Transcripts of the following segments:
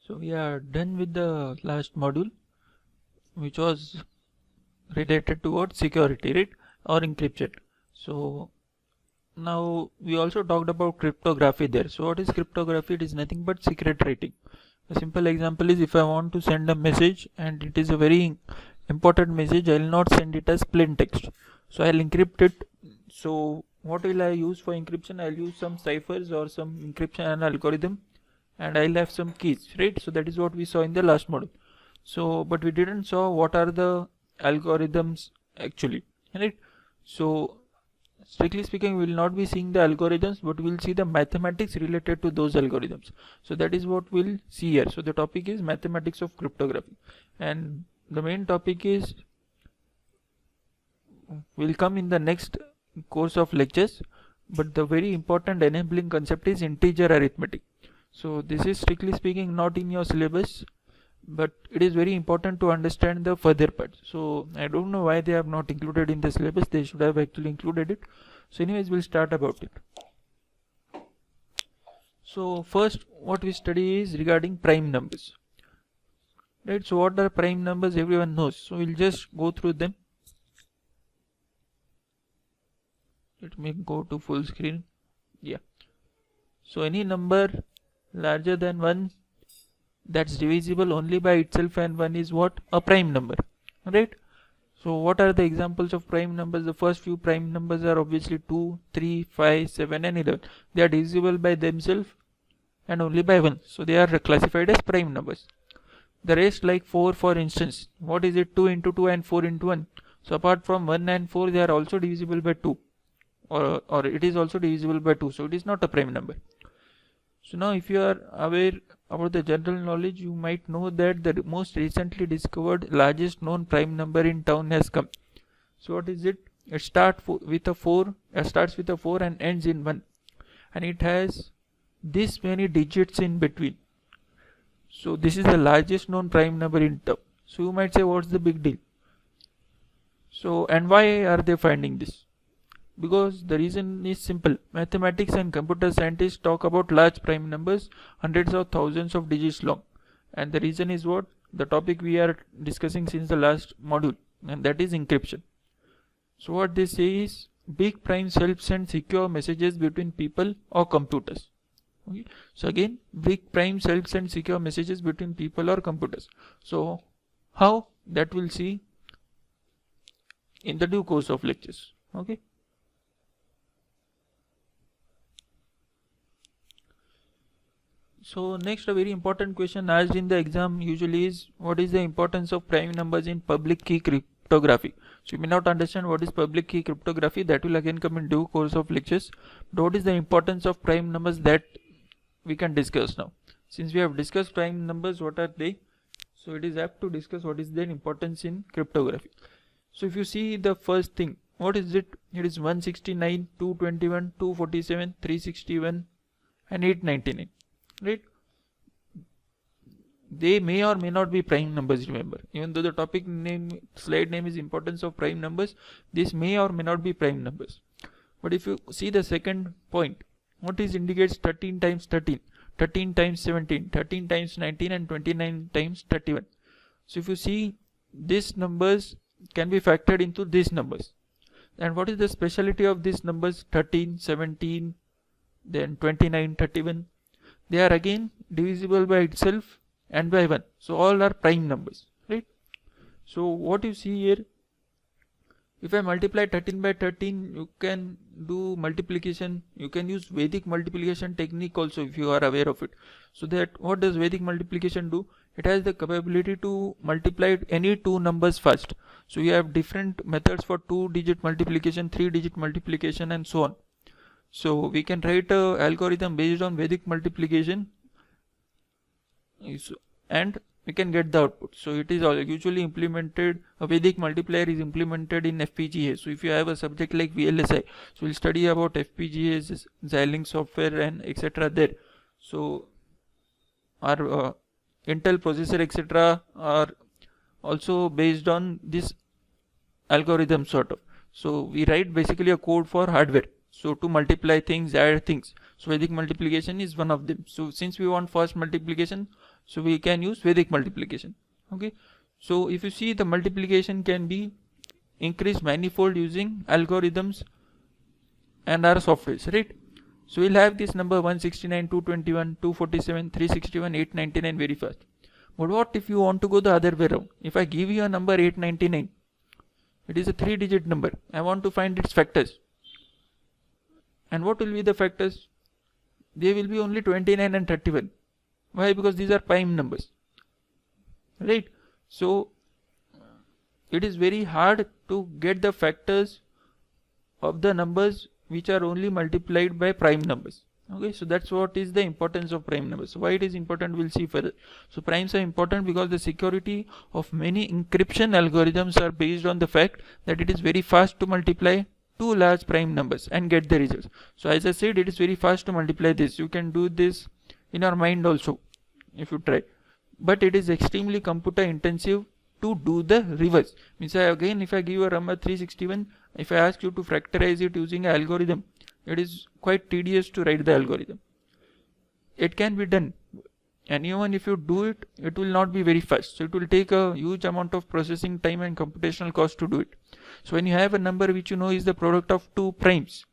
So we are done with the last module, which was related towards security, right, or encryption. So now we also talked about cryptography there. So what is cryptography? It is nothing but secret writing. A simple example is if I want to send a message and it is a very important message, I will not send it as plain text. So I will encrypt it. So what will I use for encryption? I will use some ciphers or some encryption algorithm, and I'll have some keys, right? So that is what we saw in the last module. So but we didn't saw what are the algorithms actually, right? So strictly speaking, we will not be seeing the algorithms, but we will see the mathematics related to those algorithms. So that is what we'll see here. So the topic is mathematics of cryptography, and the main topic is will come in the next course of lectures, but the very important enabling concept is integer arithmetic. So this is strictly speaking not in your syllabus, but it is very important to understand the further parts. So I don't know why they have not included in the syllabus. They should have actually included it. So anyways, we'll start about it. So first what we study is regarding prime numbers, right? So what are prime numbers? Everyone knows. So we'll just go through them. Let me go to full screen. Yeah. So any number larger than 1 that's divisible only by itself, and 1 is what? A prime number, right? So what are the examples of prime numbers? The first few prime numbers are obviously 2, 3, 5, 7 and 11. They are divisible by themselves and only by 1. So they are classified as prime numbers. The rest, like 4 for instance, what is it? 2 into 2 and 4 into 1. So apart from 1 and 4, they are also divisible by 2, or it is also divisible by 2. So it is not a prime number. So now if you are aware about the general knowledge, you might know that the most recently discovered largest known prime number in town has come. So what is it? It starts with a 4 and ends in 1, and it has this many digits in between. So this is the largest known prime number in town. So you might say, what's the big deal? So, and why are they finding this? Because the reason is simple. Mathematics and computer scientists talk about large prime numbers, hundreds of thousands of digits long, and the reason is what? The topic we are discussing since the last module, and that is encryption. So what they say is big primes help send secure messages between people or computers. Okay. So again, big primes help send secure messages between people or computers. So how? That we'll see in the due course of lectures. Okay. So next, a very important question asked in the exam usually is, what is the importance of prime numbers in public key cryptography? So you may not understand what is public key cryptography. That will again come in due course of lectures. But what is the importance of prime numbers, that we can discuss now. Since we have discussed prime numbers, what are they? So it is apt to discuss what is their importance in cryptography. So if you see the first thing, what is it? It is 169, 221, 247, 361 and 899. Right? They may or may not be prime numbers, remember. Even though the topic name, slide name is importance of prime numbers, this may or may not be prime numbers. But if you see the second point, what is indicates 13 times 13, 13 times 17, 13 times 19 and 29 times 31. So if you see, these numbers can be factored into these numbers. And what is the speciality of these numbers? 13, 17, then 29, 31. They are again divisible by itself and by 1. So all are prime numbers, right? So what you see here, if I multiply 13 by 13, you can do multiplication. You can use Vedic multiplication technique also, if you are aware of it. So that what does Vedic multiplication do? It has the capability to multiply any two numbers first. So you have different methods for 2-digit multiplication, 3-digit multiplication and so on. So we can write a algorithm based on Vedic multiplication and we can get the output. So it is usually implemented, a Vedic multiplier is implemented in FPGA. So if you have a subject like VLSI, so we'll study about FPGAs, Xilinx software and etc. there. So our Intel processor etc. are also based on this algorithm sort of. So we write basically a code for hardware. So to multiply things, add things. So Vedic multiplication is one of them. So since we want fast multiplication, so we can use Vedic multiplication. Okay. So if you see, the multiplication can be increased manifold using algorithms and our softwares, right? So we'll have this number 169, 221, 247, 361, 899 very fast. But what if you want to go the other way around? If I give you a number 899, it is a 3-digit number. I want to find its factors. And what will be the factors? They will be only 29 and 31. Why? Because these are prime numbers, right? So it is very hard to get the factors of the numbers which are only multiplied by prime numbers. Okay, so that's what is the importance of prime numbers. So why it is important, we'll see further. So primes are important because the security of many encryption algorithms are based on the fact that it is very fast to multiply two large prime numbers and get the results. So as I said, it is very fast to multiply this. You can do this in your mind also if you try, but it is extremely computer intensive to do the reverse. Means again, if I give you a number 361, if I ask you to factorize it using an algorithm, it is quite tedious to write the algorithm. It can be done, and even if you do it, it will not be very fast. So it will take a huge amount of processing time and computational cost to do it. So when you have a number which you know is the product of two primes,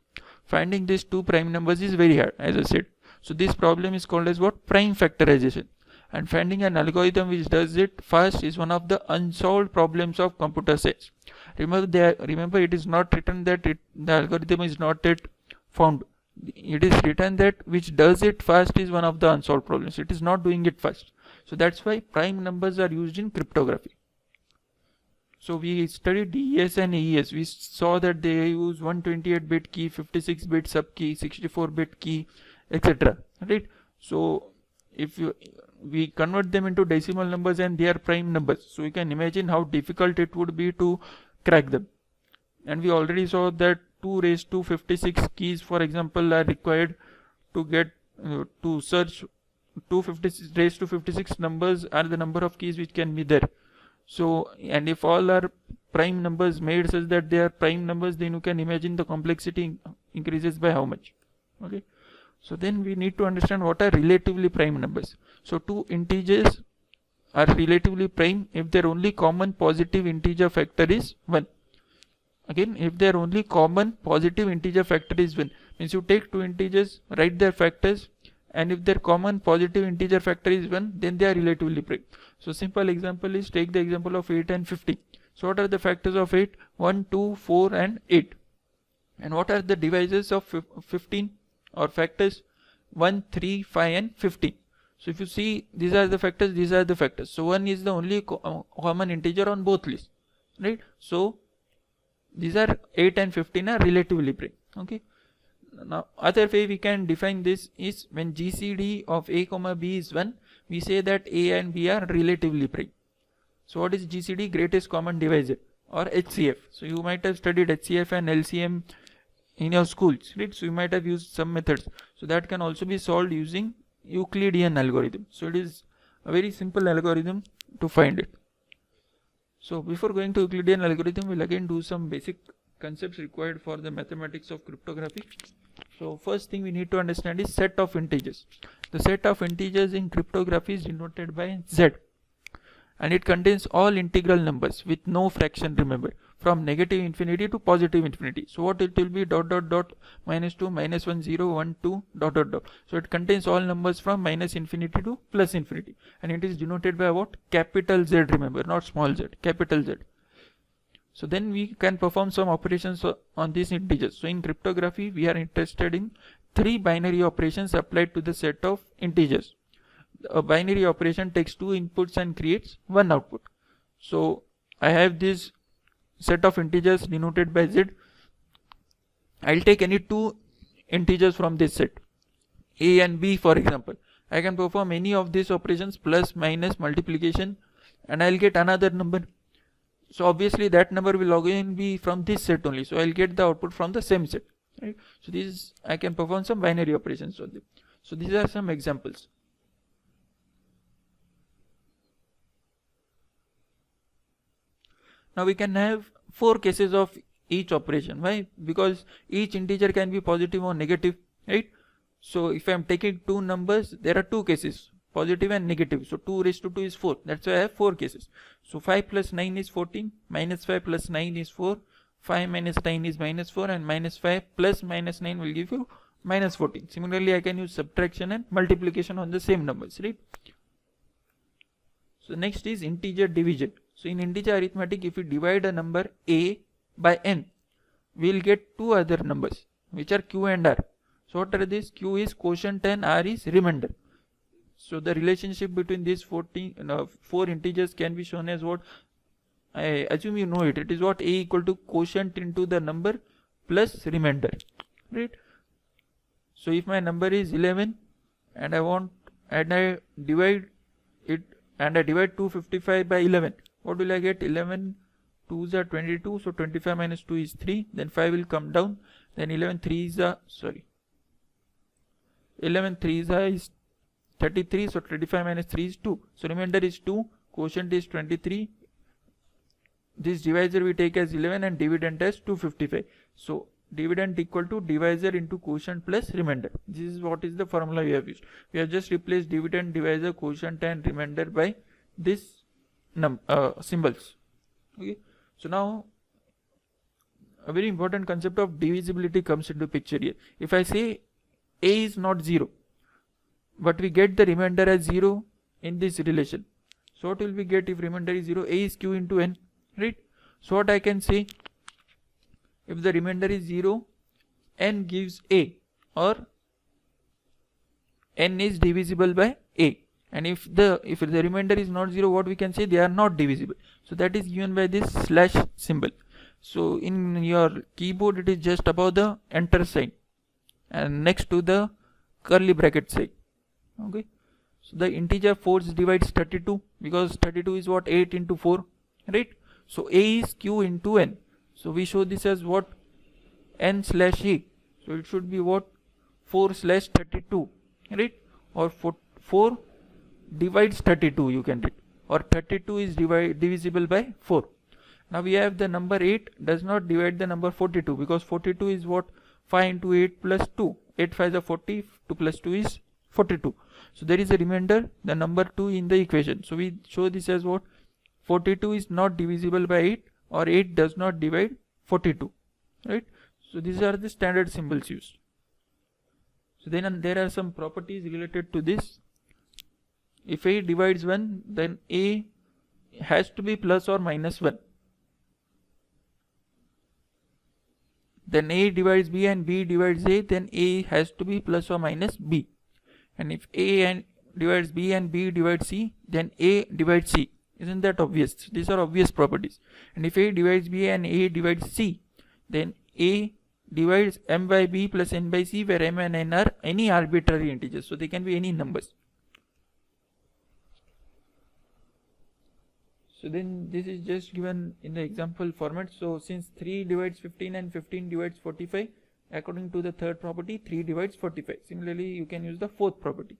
finding these two prime numbers is very hard, as I said. So this problem is called as what? Prime factorization. And finding an algorithm which does it fast is one of the unsolved problems of computer science. Remember, it is not written that the algorithm is not yet found. It is written that which does it fast is one of the unsolved problems. It is not doing it fast. So that's why prime numbers are used in cryptography. So we studied DES and AES. We saw that they use 128-bit key, 56-bit subkey, 64-bit key, etc. Right? So if we convert them into decimal numbers and they are prime numbers, so you can imagine how difficult it would be to crack them. And we already saw that 2 raised to 56 keys, for example, are required to get to search 256 raised to 56 numbers are the number of keys which can be there. So, and if all are prime numbers made such that they are prime numbers, then you can imagine the complexity increases by how much. Okay. So then we need to understand what are relatively prime numbers. So two integers are relatively prime if their only common positive integer factor is 1. Again, if their only common positive integer factor is 1, means you take two integers, write their factors, and if their common positive integer factor is 1, then they are relatively prime. So simple example is, take the example of 8 and 50. So what are the factors of 8? 1, 2, 4 and 8. And what are the divisors of 15 or factors? 1, 3, 5 and 15. So if you see, these are the factors, these are the factors. So 1 is the only common integer on both lists, right? So these are 8 and 15 are relatively prime. Okay. Now other way we can define this is when GCD of A comma B is 1, we say that A and B are relatively prime. So what is GCD? Greatest common divisor, or HCF. So you might have studied HCF and LCM in your schools, right? So you might have used some methods. So that can also be solved using Euclidean algorithm. So it is a very simple algorithm to find it. So before going to Euclidean algorithm, we'll again do some basic concepts required for the mathematics of cryptography. So first thing we need to understand is set of integers. The set of integers in cryptography is denoted by Z, and it contains all integral numbers with no fraction, remember, from negative infinity to positive infinity. So what it will be? Dot dot dot -2 -1 0 1 2 dot dot dot. So it contains all numbers from minus infinity to plus infinity, and it is denoted by what? Capital Z, remember, not small z, capital Z. So then we can perform some operations on these integers. So in cryptography, we are interested in 3 binary operations applied to the set of integers. A binary operation takes 2 inputs and creates 1 output. So I have this set of integers denoted by Z. I'll take any 2 integers from this set, A and B, for example. I can perform any of these operations, plus, minus, multiplication, and I'll get another number. So obviously that number will again be from this set only. So I'll get the output from the same set, right? So these I can perform some binary operations on them. So these are some examples. Now we can have 4 cases of each operation. Why? Because each integer can be positive or negative, right? So if I am taking two numbers, there are two cases, positive and negative. So 2 raised to 2 is 4. That's why I have 4 cases. So 5 plus 9 is 14, minus 5 plus 9 is 4, 5 minus 9 is minus 4, and minus 5 plus minus 9 will give you minus 14. Similarly, I can use subtraction and multiplication on the same numbers, right? So next is integer division. So in integer arithmetic, if we divide a number a by n, we will get two other numbers, which are q and r. So what are these? Q is quotient and r is remainder. So the relationship between these 4 integers can be shown as what? I assume you know it. It is what? A equal to quotient into the number plus remainder, right? So if my number is 11 and I divide it, and I divide 255 by 11, what will I get? 11 2s are 22, so 25 minus 2 is 3, then 5 will come down, then 11 3s is 33, so 35 minus 3 is 2, so remainder is 2, quotient is 23, this divisor we take as 11 and dividend as 255, so dividend equal to divisor into quotient plus remainder. This is what is the formula we have used. We have just replaced dividend, divisor, quotient and remainder by this symbols. Okay, so now a very important concept of divisibility comes into picture here. If I say a is not 0, but we get the remainder as 0 in this relation, so what will we get if remainder is 0? A is q into n, right? So what I can say, if the remainder is 0, n gives a, or n is divisible by a, and if the remainder is not 0, what we can say? They are not divisible. So that is given by this slash symbol. So in your keyboard it is just above the enter sign and next to the curly bracket sign. Okay, so the integer 4 divides 32 because 32 is what? 8 into 4, right? So a is q into n. So we show this as what? N slash a. So it should be what? 4 slash 32, right? Or 4 divides 32 you can read, or 32 is divisible by 4. Now we have the number 8 does not divide the number 42 because 42 is what? 5 into 8 plus 2. 8 5 are 40, 2 plus 2 is 42. So there is a remainder, the number 2 in the equation. So we show this as what? 42 is not divisible by 8, or 8 does not divide 42, right? So these are the standard symbols used. So then there are some properties related to this. If a divides 1, then a has to be plus or minus 1. Then a divides b and b divides a, then a has to be plus or minus b. And if a divides b and b divides c, then a divides c. Isn't that obvious? These are obvious properties. And if a divides b and a divides c, then a divides m by b plus n by c, where m and n are any arbitrary integers. So they can be any numbers. So then this is just given in the example format. So since 3 divides 15 and 15 divides 45, according to the third property, 3 divides 45. Similarly, you can use the fourth property.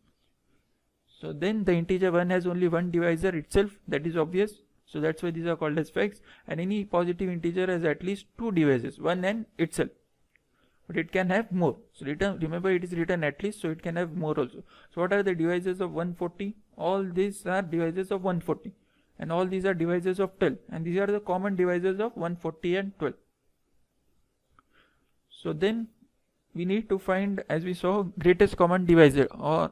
So then the integer 1 has only one divisor itself, that is obvious. So that's why these are called as facts. And any positive integer has at least two divisors, 1 and itself. But it can have more. So remember it is written at least, so it can have more also. So what are the divisors of 140? All these are divisors of 140. And all these are divisors of 12. And these are the common divisors of 140 and 12. So then we need to find, as we saw, greatest common divisor or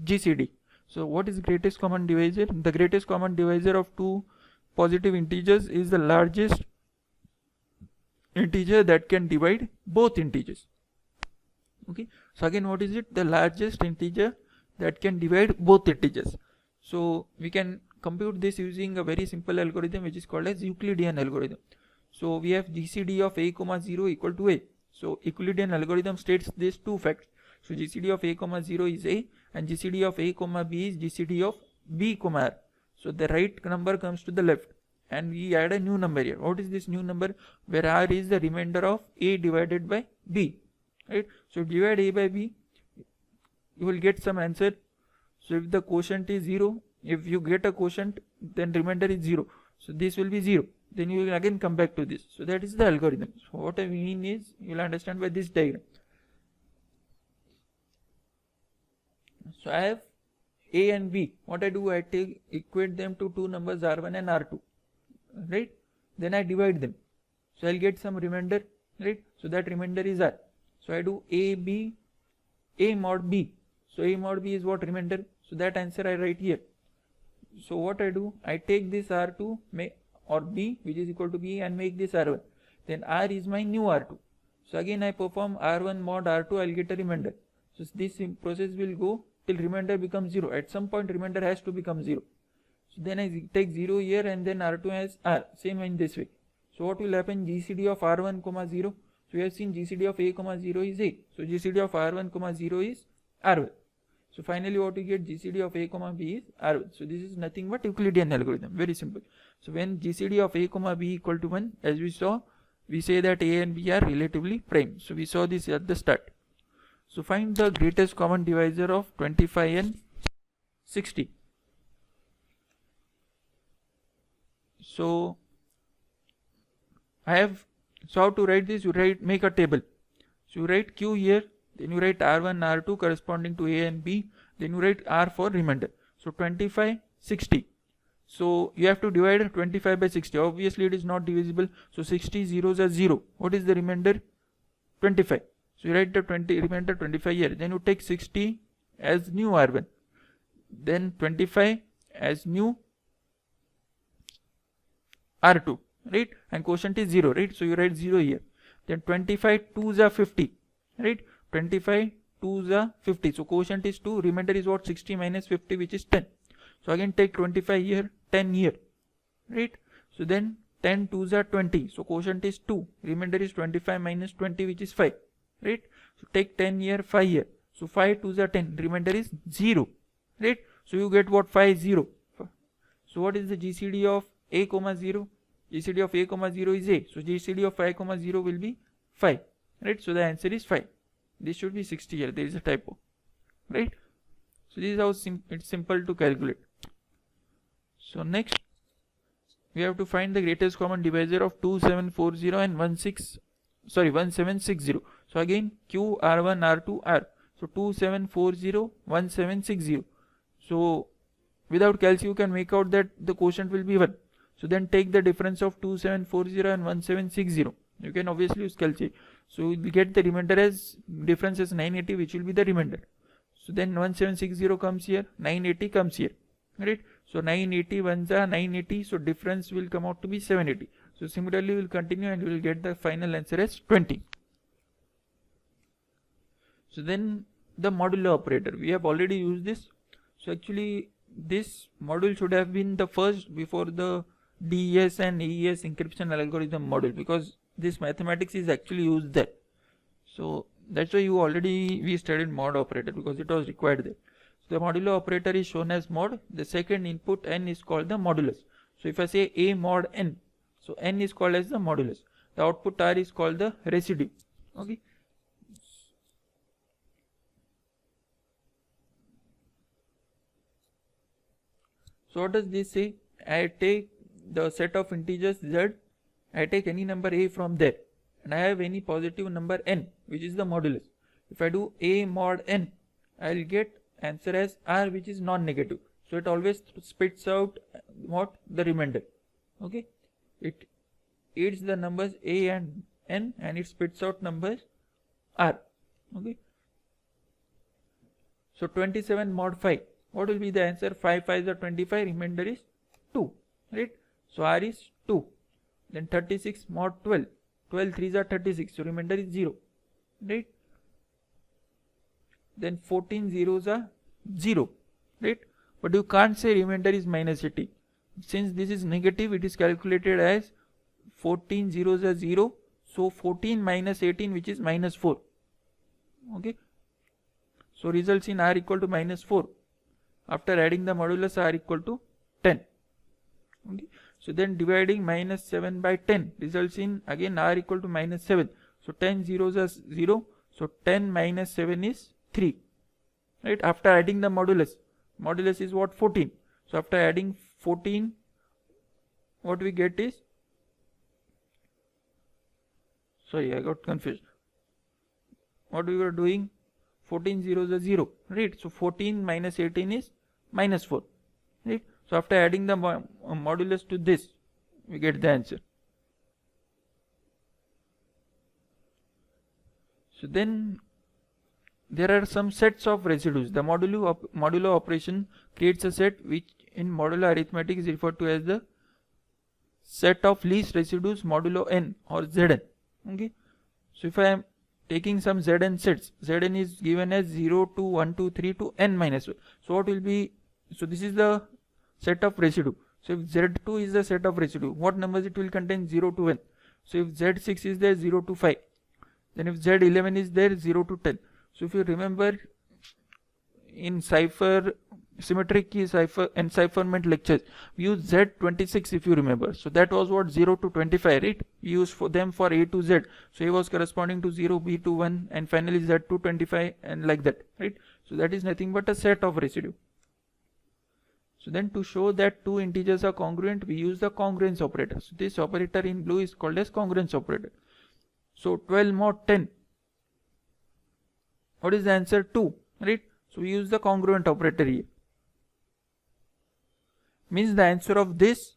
GCD. So what is greatest common divisor? The greatest common divisor of two positive integers is the largest integer that can divide both integers. Okay. So again, what is it? The largest integer that can divide both integers. So we can compute this using a very simple algorithm which is called as Euclidean algorithm. So we have GCD of a comma 0 equal to a. So Euclidean algorithm states these two facts. So GCD of a comma 0 is a, and GCD of a comma b is GCD of b comma r. So the right number comes to the left, and we add a new number here. What is this new number? Where r is the remainder of a divided by b, right? So divide a by b, you will get some answer. So if the quotient is 0, if you get a quotient, then remainder is 0. So this will be 0. Then you will again come back to this. So that is the algorithm. So what I mean is, you will understand by this diagram. So I have A and B. What I do, I equate them to two numbers R1 and R2, right? Then I divide them. So I'll get some remainder, right? So that remainder is R. So I do A mod B. So A mod B is what? Remainder. So that answer I write here. So what I do, I take this R2 or B, which is equal to B, and make this R1. Then R is my new R2. So again I perform R1 mod R2, I'll get a remainder. So this process will go till remainder becomes 0. At some point remainder has to become 0. So then I take 0 here and then R2 as R. Same in this way. So what will happen? GCD of R1 comma 0. So we have seen GCD of A comma 0 is A. So GCD of R1 comma 0 is R1. So finally what we get, GCD of A comma B is R1. So this is nothing but Euclidean algorithm. Very simple. So when GCD of A comma B equal to 1, as we saw, we say that A and B are relatively prime. So we saw this at the start. So find the greatest common divisor of 25 and 60. So how to write this? Make a table. So you write Q here, then you write R1, R2 corresponding to A and B, then you write R for remainder. So 25, 60. So you have to divide 25 by 60. Obviously it is not divisible. So 60 zeros are 0. What is the remainder? 25. So you write the remainder 25 here. Then you take 60 as new R1. Then 25 as new R2. Right? And quotient is 0. Right? So you write 0 here. Then 25 2s are 50. Right? 25 2s are 50. So quotient is 2. Remainder is what? 60 minus 50, which is 10. So again take 25 here, 10 here, right? So then 10 2s are 20. So quotient is 2. Remainder is 25 minus 20, which is 5, right? So take 10 here, 5 here. So 5 2s are 10. Remainder is 0, right? So you get what? 5 0. So what is the GCD of A comma 0? GCD of A comma 0 is A. So GCD of 5 comma 0 will be 5, right? So the answer is 5. This should be 60 here. There is a typo, right? So this is how it's simple to calculate. So next we have to find the greatest common divisor of 2740 and 1760. So again Q R1 R2 R. So 2740 1760. So without calc you can make out that the quotient will be 1. So then take the difference of 2740 and 1760. You can obviously use calculate. So you will get the remainder as difference as 980, which will be the remainder. So then 1760 comes here, 980 comes here, right? So 980 ones are 980, so difference will come out to be 780. So similarly we will continue and we will get the final answer as 20. So then the modulo operator, we have already used this. So actually this module should have been the first before the DES and AES encryption algorithm module, because this mathematics is actually used there. So that's why we studied mod operator, because it was required there. So the modulo operator is shown as mod. The second input n is called the modulus. So if I say A mod n, so n is called as the modulus. The output R is called the residue. Okay. So what does this say? I take the set of integers z, I take any number A from there, and I have any positive number n, which is the modulus. If I do A mod n, I will get answer as R, which is non-negative. So it always spits out what? The remainder. Okay. It adds the numbers A and n and it spits out numbers R. Okay. So 27 mod 5. What will be the answer? 5 5s are 25. Remainder is 2. Right. So R is 2. Then 36 mod 12. 12 3s are 36. So remainder is 0. Right. Then 14 zeros are 0. Right. But you can't say remainder is minus 80. Since this is negative, it is calculated as 14 zeros are 0. So 14 minus 18, which is minus 4. Okay. So results in R equal to minus 4. After adding the modulus, R equal to 10. Okay. So then dividing minus 7 by 10 results in again R equal to minus 7. So 10 zeros are 0. So 10 minus 7 is 3. Right. After adding the modulus is what? 14. So after adding 14, what we get is, sorry, I got confused. What we were doing? 14 zeros are 0, right? So 14 minus 18 is minus 4, right? So after adding the modulus to this, we get the answer. So then there are some sets of residues. The modulo operation creates a set which in modular arithmetic is referred to as the set of least residues modulo n or Zn. Okay. So if I am taking some Zn sets, Zn is given as 0 to 1 to 3 to n minus 1. So what will be, so this is the set of residue. So if Z2 is the set of residue, what numbers it will contain? 0 to n. So if Z6 is there, 0 to 5. Then if Z11 is there, 0 to 10. So if you remember in cipher, symmetric key cipher encipherment lectures, we use Z26 if you remember. So that was what 0 to 25, right? We use for them for A to Z. So A was corresponding to 0, B to 1 and finally Z to 25 and like that, right? So that is nothing but a set of residue. So then to show that two integers are congruent, we use the congruence operator. So this operator in blue is called as congruence operator. So 12 mod 10. What is the answer? 2, right? So we use the congruent operator here. Means the answer of this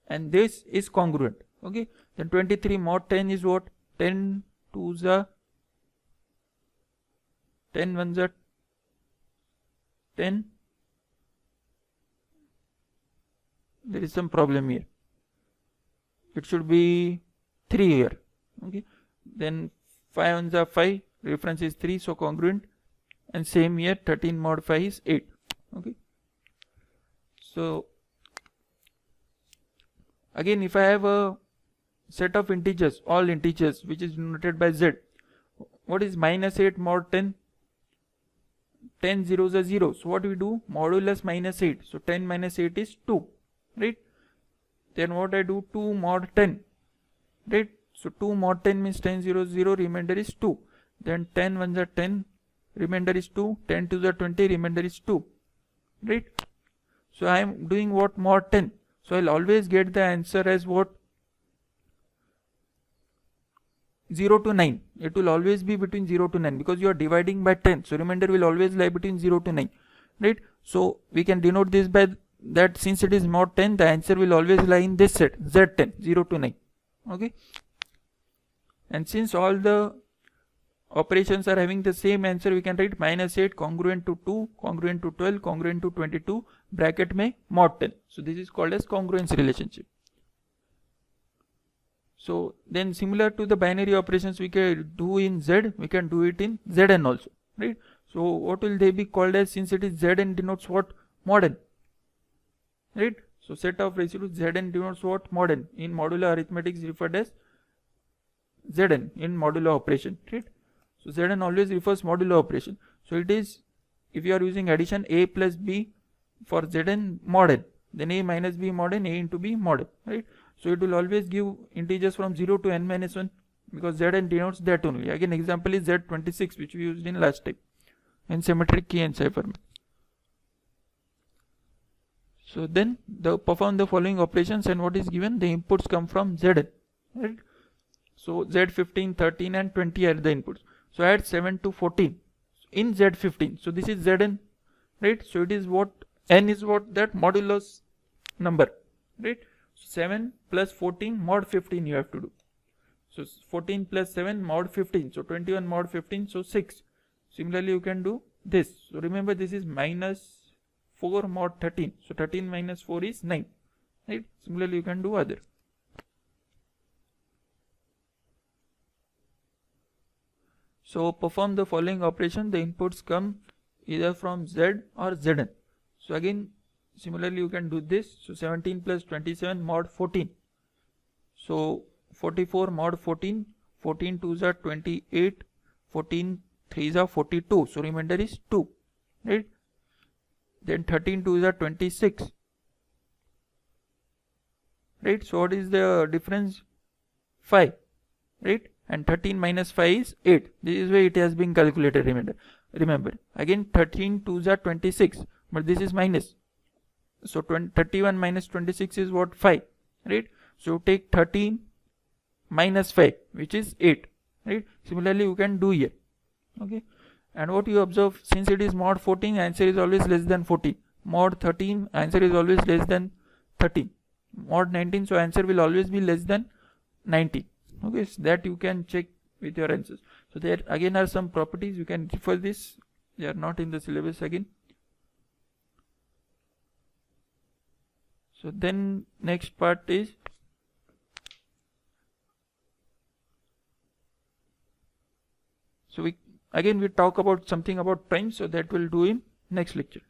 and this is congruent. Okay. Then 23 mod 10 is what? 10 2s are 10 1s are 10. There is some problem here. It should be 3 here. Okay. Then 5 1s are 5. Reference is 3, so congruent. And same here, 13 mod 5 is 8. Okay. So again, if I have a set of integers, all integers, which is denoted by Z, what is minus 8 mod 10? 10 zeros are 0. So what we do? Modulus minus 8. So 10 minus 8 is 2. Right? Then what I do? 2 mod 10. Right? So 2 mod 10 means 10 0 0, remainder is 2. Then 10 1s are 10, remainder is 2. 10 2s are 20, remainder is 2. Right? So I am doing what? Mod 10. So I'll always get the answer as what? 0 to 9. It will always be between 0 to 9 because you are dividing by 10. So remainder will always lie between 0 to 9. Right? So we can denote this by that since it is mod 10, the answer will always lie in this set Z10, 0 to 9. Okay. And since all the operations are having the same answer, we can write minus 8 congruent to 2, congruent to 12, congruent to 22, bracket mein mod 10. So this is called as congruence relationship. So then similar to the binary operations we can do in Z, we can do it in Zn also, right? So what will they be called as, since it is Zn denotes what? Mod n, right? So set of residues Zn denotes what? Mod n. In modular arithmetic is referred as Zn in modulo operation, right? So Zn always refers modulo operation. So it is, if you are using addition A plus B for Zn mod n, then A minus B mod n, A into B mod n, right? So it will always give integers from 0 to n minus 1 because Zn denotes that only. Again, example is Z26 which we used in last time in symmetric key encipherment. So then perform the following operations and what is given? The inputs come from Zn, right? So Z15, 13 and 20 are the inputs. So add 7 to 14 in Z15. So this is Zn, right? So it is what? N is what? That modulus number, right? 7 plus 14 mod 15 you have to do. So 14 plus 7 mod 15. So 21 mod 15. So 6. Similarly you can do this. So remember this is minus 4 mod 13. So 13 minus 4 is 9. Right? Similarly you can do other. So perform the following operation. The inputs come either from Z or Zn. So again similarly you can do this. So 17 plus 27 mod 14. So 44 mod 14. 14 2s are 28. 14 3s are 42. So remainder is 2. Right? Then 13 2s are 26. Right? So what is the difference? 5. Right? And 13 minus 5 is 8. This is where it has been calculated. Remember. Again 13 2s are 26. But this is minus. So 31 minus 26 is what? 5. Right? So take 13 minus 5 which is 8. Right? Similarly you can do here. Okay. And what you observe, since it is mod 14, answer is always less than 40. Mod 13, answer is always less than 30. Mod 19, so answer will always be less than 90. Okay, so that you can check with your answers. So there again are some properties, you can refer this, they are not in the syllabus again. So then next part is we talk about something about primes, so that we'll do in next lecture.